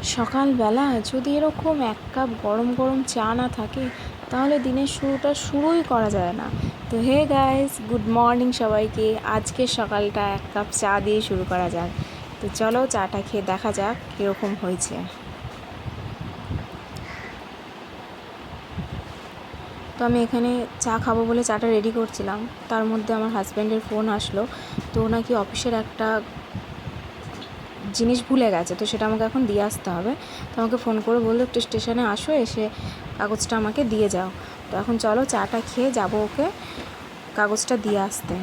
সকালবেলা যদি এরকম এক কাপ গরম গরম চা না থাকে তাহলে দিনের শুরুটা শুরুই করা যায় না। তো হে গাইস, গুড মর্নিং সবাইকে। আজকের সকালটা এক কাপ চা দিয়ে শুরু করা যাক। তো চলো চাটা খেয়ে দেখা যাক কীরকম হয়েছে। তো আমি এখানে চা খাবো বলে চাটা রেডি করছিলাম, তার মধ্যে আমার হাজব্যান্ডের ফোন আসলো। তো নাকি অফিসের একটা জিনিস ভুলে গেছে, তো সেটা আমাকে এখন দিয়ে আসতে হবে। তো আমাকে ফোন করে বললো একটু স্টেশনে আসো, এসে কাগজটা আমাকে দিয়ে যাও। তো এখন চলো চাটা খেয়ে যাবো ওকে কাগজটা দিয়ে আসতে।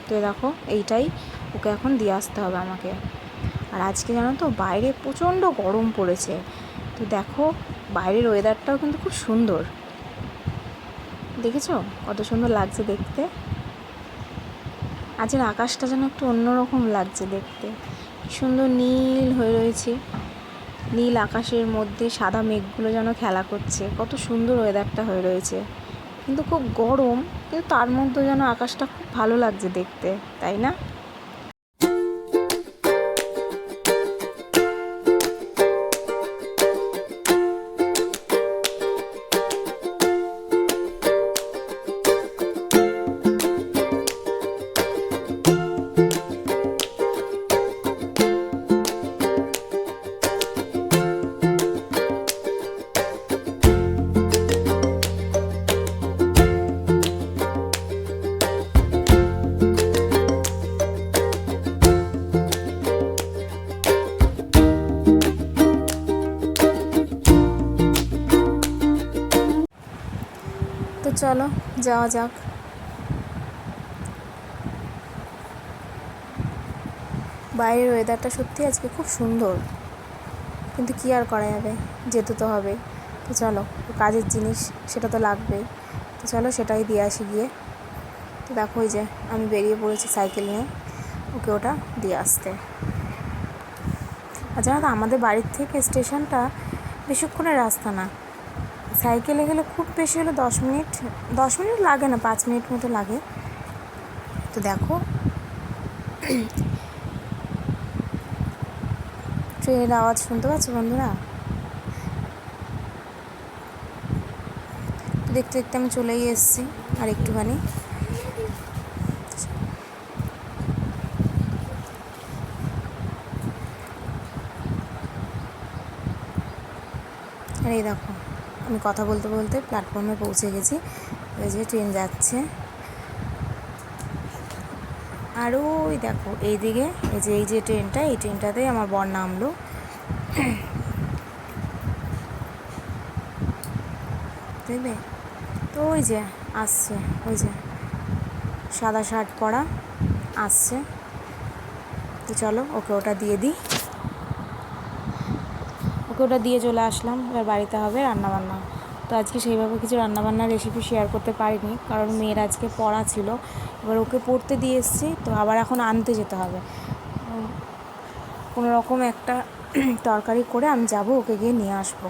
তো দেখো এইটাই ওকে এখন দিয়ে আসতে হবে আমাকে। আর আজকে জানো তো বাইরে প্রচণ্ড গরম পড়েছে। তো দেখো বাইরের ওয়েদারটাও কিন্তু খুব সুন্দর, দেখেছো কত সুন্দর লাগছে দেখতে। আজকের আকাশটা যেন একটু অন্যরকম লাগছে দেখতে, সুন্দর নীল হয়ে রয়েছে। নীল আকাশের মধ্যে সাদা মেঘগুলো যেন খেলা করছে, কত সুন্দর ওয়েদারটা হয়ে রয়েছে। কিন্তু খুব গরম, কিন্তু তার মধ্যে যেন আকাশটা খুব ভালো লাগছে দেখতে, তাই না? তো চলো যাওয়া যাক। বাইরের ওয়েদারটা সত্যি আজকে খুব সুন্দর, কিন্তু কী আর করা যাবে, যেতে তো হবে। তো চলো, কাজের জিনিস সেটা তো লাগবেই। তো চলো সেটাই দিয়ে আসি গিয়ে। তো দেখো ওই যে আমি বেরিয়ে পড়েছি সাইকেল নিয়ে ওকে ওটা দিয়ে আসতে। আর জানো তো আমাদের বাড়ির থেকে স্টেশনটা বেশিক্ষণের রাস্তা না, সাইকেলে গেলে খুব বেশি হলে 10 মিনিট লাগে না, 5 মিনিট মতো লাগে। তো দেখো ট্রেনের আওয়াজ শুনতে পাচ্ছ বন্ধুরা? তো দেখতে দেখতে আমি চলেই এসেছি আর একটুখানি। আর এই দেখো আমি কথা বলতে বলতে প্ল্যাটফর্মে পৌঁছে গেছি। ওই যে ট্রেন যাচ্ছে, আর ওই দেখো এইদিকে এই যে ট্রেনটা, এই ট্রেনটাতেই আমার বর নামলো। দেখবে তো ওই যে আসছে, ওই যে সাদা শার্ট পরা আসছে। তো চলো ওকে ওটা দিয়ে দিই। ওকে ওটা দিয়ে চলে আসলাম। এবার বাড়িতে হবে রান্নাবান্না। তো আজকে সেইভাবে কিছু রান্নাবান্নার রেসিপি শেয়ার করতে পারিনি, কারণ মেয়ের আজকে পড়া ছিল। এবার ওকে পড়তে দিয়ে এসেছি, তো আবার এখন আনতে যেতে হবে। কোনো রকম একটা তরকারি করে আমি যাব, ওকে গিয়ে নিয়ে আসবো।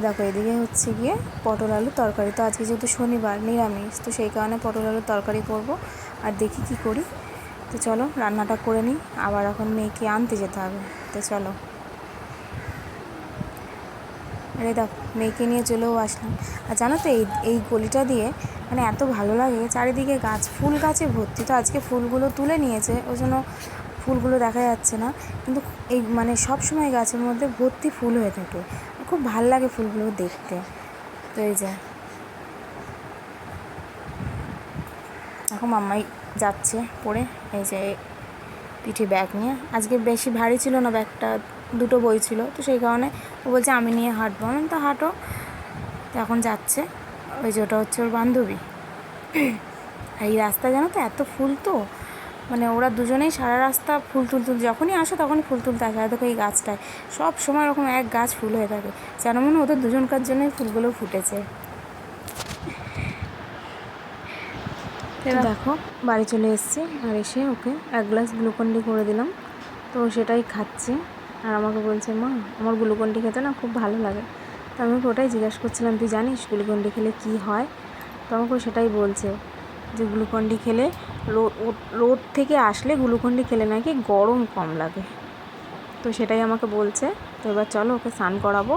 দেখো এদিকে হচ্ছে গিয়ে পটল আলুর তরকারি। তো আজকে যেহেতু শনিবার নিরামিষ, তো সেই কারণে পটল আলুর তরকারি করব। আর দেখি কি করি। তো চলো রান্নাটা করে নিই, আবার এখন মেয়েকে আনতে যেতে হবে। তো চলো। আরে দেখো মেয়েকে নিয়ে চলেও আসলাম। আর জানো তো এই গলিটা দিয়ে মানে এত ভালো লাগে, চারিদিকে গাছ, ফুল গাছে ভর্তি। তো আজকে ফুলগুলো তুলে নিয়েছে, ওই জন্য ফুলগুলো দেখা যাচ্ছে না, কিন্তু এই মানে সব সময় গাছের মধ্যে ভর্তি ফুল হয়ে থাকে। খুব ভাল লাগে ফুলগুলো দেখতে। তো এই যে এখন মাম্মাই যাচ্ছে পড়ে, এই যে পিঠে ব্যাগ নিয়ে। আজকে বেশি ভারী ছিল না ব্যাগটা, 2টো বই ছিল, তো সেই কারণে ও বলছে আমি নিয়ে হাঁটবো। আমি তো হাঁটো। তো এখন যাচ্ছে, ওই যে ওটা হচ্ছে ওর বান্ধবী। এই রাস্তা জানো তো এত ফুল, তো মানে ওরা দুজনেই সারা রাস্তা ফুল তুলতে, যখনই আসো তখনই ফুল তুলতে আসে। আর দেখো এই গাছটায় সব সময় এরকম এক গাছ ফুল হয়ে থাকে, যেন মনে ওদের দুজনকার জন্যই ফুলগুলো ফুটেছে। দেখো বাড়ি চলে এসেছি, আর এসে ওকে এক গ্লাস গ্লুকন্ডি করে দিলাম, তো সেটাই খাচ্ছে। আর আমাকে বলছে, মা আমার গ্লুকন্ডি খেতে না খুব ভালো লাগে। তো আমি ওকে ওটাই জিজ্ঞাসা করছিলাম, তুই জানিস গ্লুকন্ডি খেলে কী হয়? তো আমাকে সেটাই বলছে যে গ্লুকন্ডি খেলে রোদ থেকে আসলে গ্লুকন্ডি খেলে নাকি গরম কম লাগে। তো সেটাই আমাকে বলছে। তো এবার চলো ওকে স্নান করাবো,